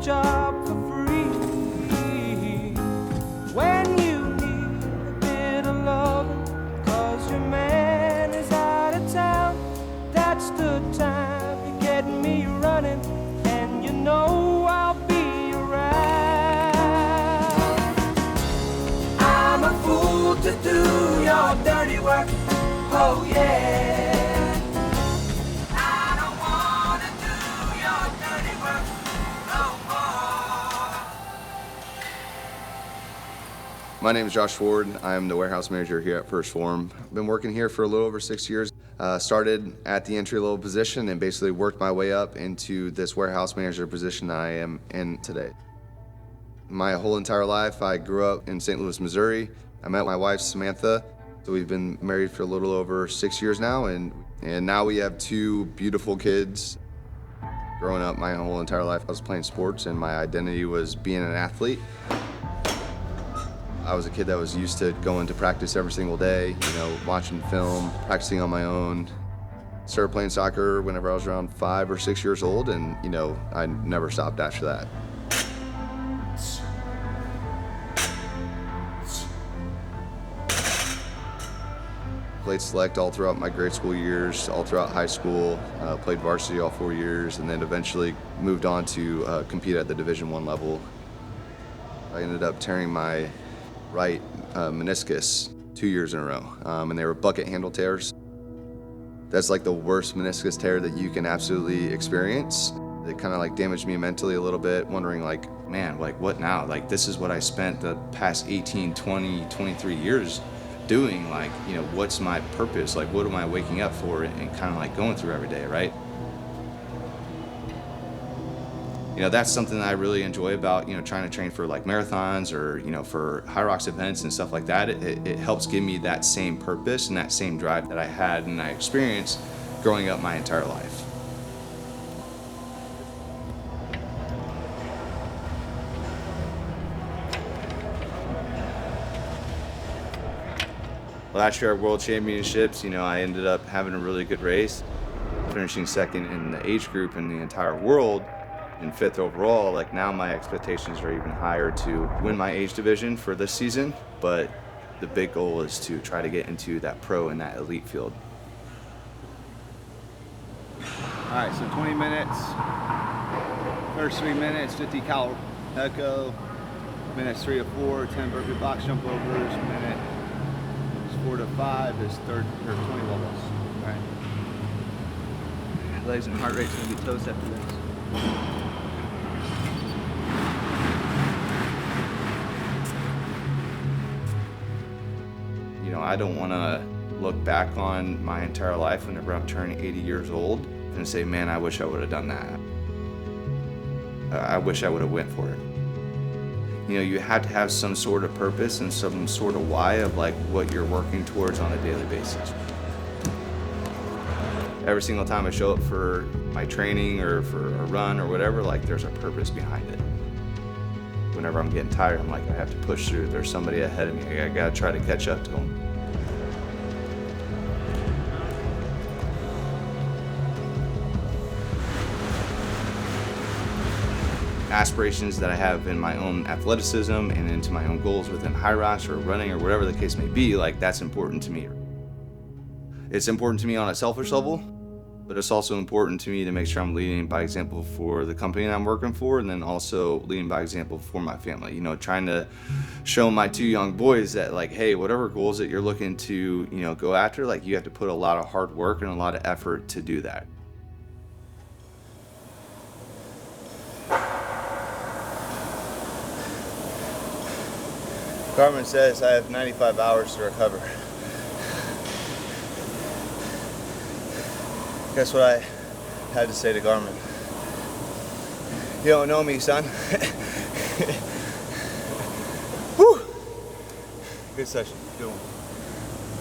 job for free. When you need a bit of loving, 'cause your man is out of town, that's the time you get me running, and you know I'll be around. I'm a fool to do your dirty work, oh yeah. I don't wanna do your dirty work no more. My name is Josh Ford. I'm the warehouse manager here at Phorm. I've been working here for a little over 6 years. Started at the entry-level position and basically worked my way up into this warehouse manager position that I am in today. My whole entire life, I grew up in St. Louis, Missouri. I met my wife, Samantha. So we've been married for a little over 6 years now, and now we have 2 beautiful kids. Growing up my whole entire life, I was playing sports, and my identity was being an athlete. I was a kid that was used to going to practice every single day, watching film, practicing on my own. Started playing soccer whenever I was around 5 or 6 years old, and I never stopped after that. Played select all throughout my grade school years, all throughout high school, played varsity all 4 years, and then eventually moved on to compete at the Division I level. I ended up tearing my right meniscus 2 years in a row, and they were bucket handle tears. That's like the worst meniscus tear that you can absolutely experience. It kind of like damaged me mentally a little bit, wondering like, man, like what now? Like this is what I spent the past 18, 20, 23 years doing. Like, what's my purpose? Like, what am I waking up for and kind of like going through every day, right? That's something that I really enjoy about, trying to train for like marathons or, for Hyrox events and stuff like that. It helps give me that same purpose and that same drive that I had and I experienced growing up my entire life. Last year at World Championships, I ended up having a really good race, finishing second in the age group in the entire world and 5th overall. Like now my expectations are even higher to win my age division for this season, but the big goal is to try to get into that pro and that elite field. All right, so 20 minutes, first 3 minutes, 50 cal echo, minutes 3 to 4, 10 burpee box jump overs, minute 4 to 5 is 20 levels. All right. Legs and heart rate's gonna be toast after this. I don't want to look back on my entire life whenever I'm turning 80 years old and say, man, I wish I would have done that. I wish I would have went for it. You have to have some sort of purpose and some sort of why of like what you're working towards on a daily basis. Every single time I show up for my training or for a run or whatever, like there's a purpose behind it. Whenever I'm getting tired, I'm like, I have to push through. There's somebody ahead of me. I gotta try to catch up to them. Aspirations that I have in my own athleticism and into my own goals within Hyrox or running or whatever the case may be, like that's important to me. It's important to me on a selfish level, but it's also important to me to make sure I'm leading by example for the company that I'm working for, and then also leading by example for my family. Trying to show my 2 young boys that like, hey, whatever goals that you're looking to, go after, like you have to put a lot of hard work and a lot of effort to do that. Garmin says I have 95 hours to recover. Guess what I had to say to Garmin? You don't know me, son. Whew. Good session, good one.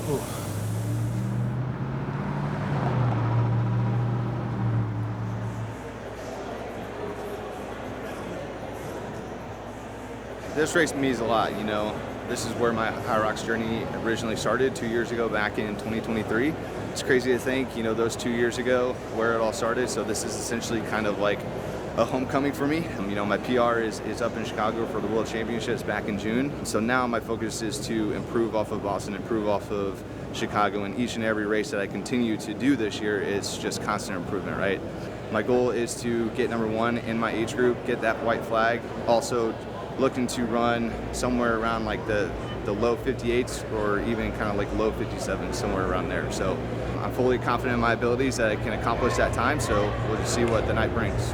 Whew. This race means a lot, This is where my Hyrox journey originally started 2 years ago, back in 2023. It's crazy to think, those 2 years ago, where it all started. So this is essentially kind of like a homecoming for me. You know, my PR is up in Chicago for the World Championships back in June. So now my focus is to improve off of Boston, improve off of Chicago, and each and every race that I continue to do this year is just constant improvement, right? My goal is to get number 1 in my age group, get that white flag. Also looking to run somewhere around like the low 58s or even kind of like low 57s, somewhere around there. So I'm fully confident in my abilities that I can accomplish that time. So we'll just see what the night brings.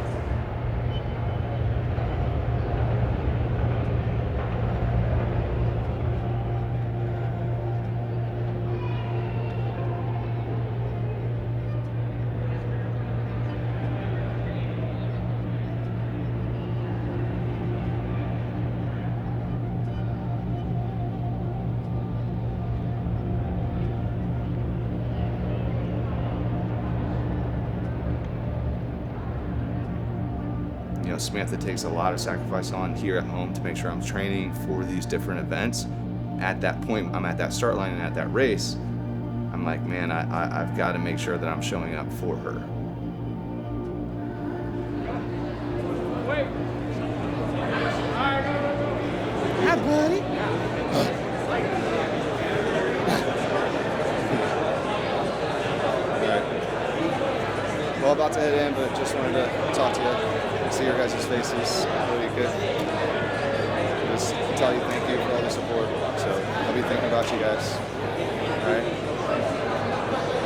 You know, Samantha takes a lot of sacrifice on here at home to make sure I'm training for these different events. At that point, I'm at that start line and at that race, I'm like, man, I've got to make sure that I'm showing up for her. Wait. Hi, buddy. Well, about to head in, but just wanted to talk to you, see your guys' faces. Really good. Just tell you thank you for all the support. So I'll be thinking about you guys. All right.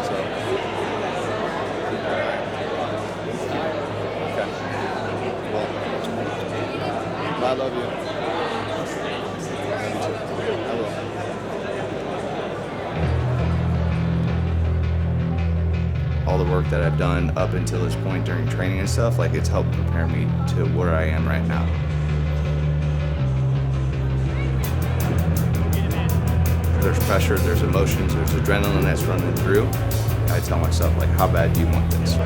So. All right. Okay. Well, I love you. I will. All the work that I've done up until this point during training and stuff, like it's helped prepare me to where I am right now. There's pressure, there's emotions, there's adrenaline that's running through. I tell myself, like, how bad do you want this?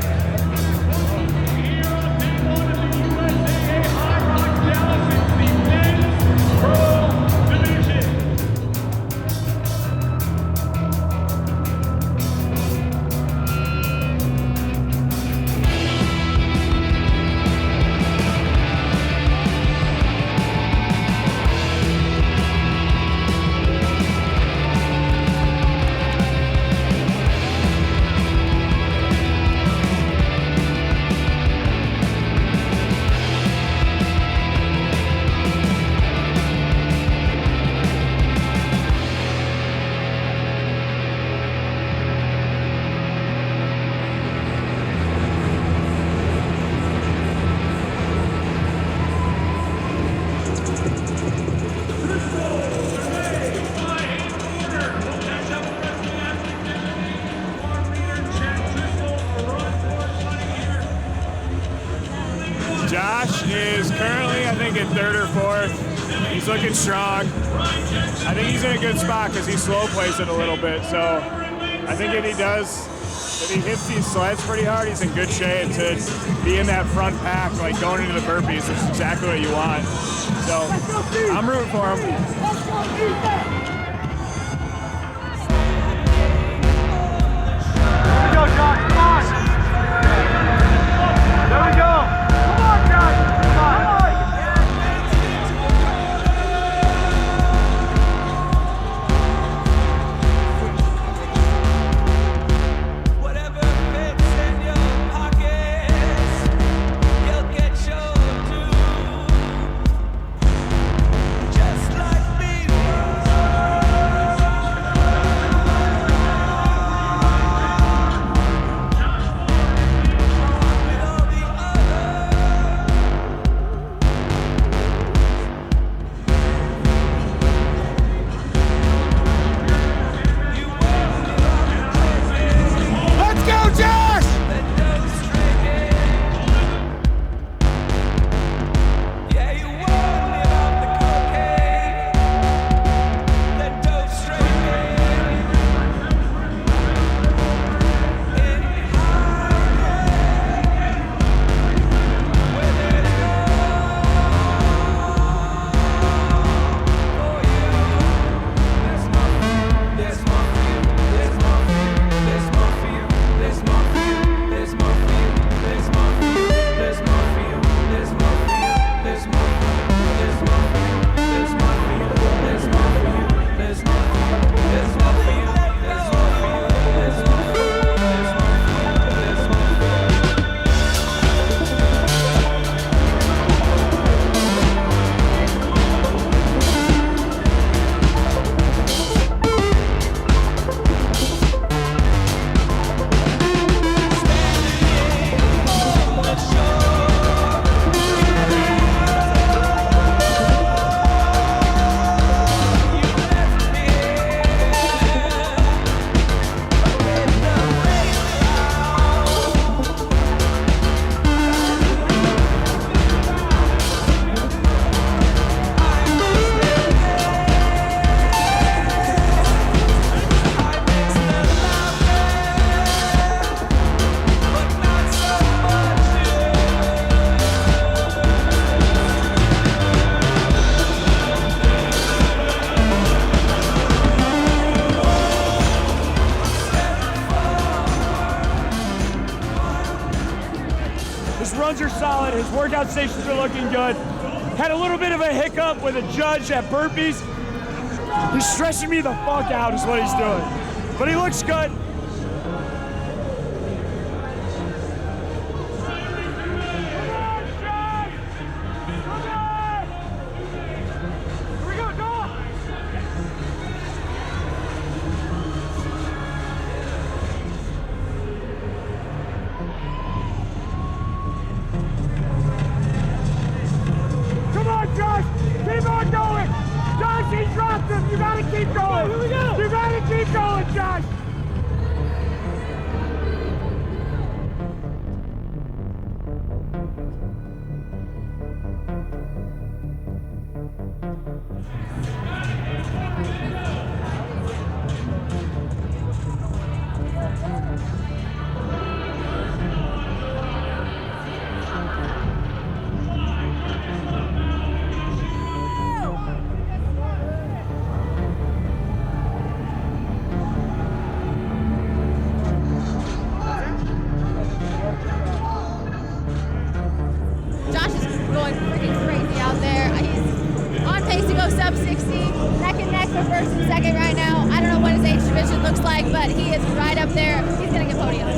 Josh is currently, I think, in 3rd or 4th. He's looking strong. I think he's in a good spot because he slow plays it a little bit. So I think if he hits these sleds pretty hard, he's in good shape to be in that front pack, like going into the burpees, which is exactly what you want. So I'm rooting for him. Go, Josh, come on! There we go! Come on, Josh! Come on! Whatever fits in your pockets, you'll get your due. Just like me. His runs are solid. His workout stations are looking good. Had a little bit of a hiccup with a judge at burpees. He's stressing me the fuck out is what he's doing. But he looks good. Keep on going! Josh, he dropped him! You gotta keep going! Here we go! You gotta keep going, Josh! Sub 60, neck and neck for first and second right now. I don't know what his age division looks like, but he is right up there. He's going to get podium.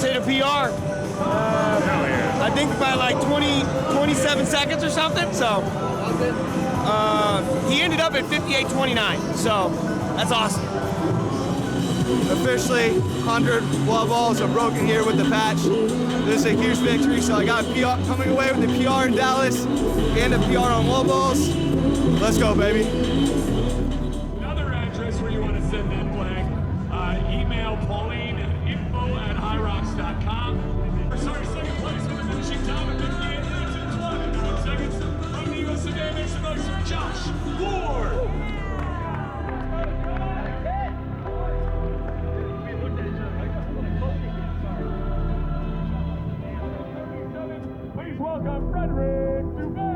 Hit a PR. I think by like 27 seconds or something. So he ended up at 58.29. So that's awesome. Officially, 100 wall balls are broken here with the patch. This is a huge victory. So I got a PR coming away with the PR in Dallas and a PR on wall balls. Let's go, baby. Another address where you want to send in flag. Email Pauline at info@hyrox.com. Sorry, second place with the finishing time of 58 minutes and 29 seconds. From the US of A, make some noise for Josh Phorm. Please welcome Frederick Dubé.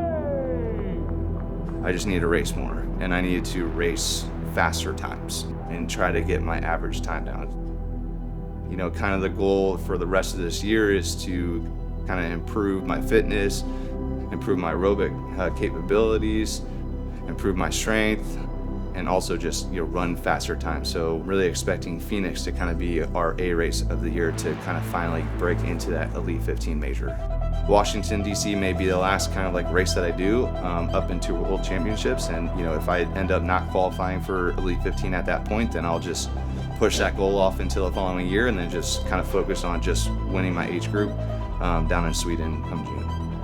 I just needed to race more, and I needed to race faster times and try to get my average time down. You know, kind of the goal for the rest of this year is to kind of improve my fitness, improve my aerobic capabilities, improve my strength, and also just, you know, run faster times. So really expecting Phoenix to kind of be our A race of the year to kind of finally break into that Elite 15 major. Washington, D.C. may be the last kind of like race that I do up into World Championships. And, you know, if I end up not qualifying for Elite 15 at that point, then I'll just push that goal off until the following year and then just kind of focus on just winning my age group down in Sweden come June.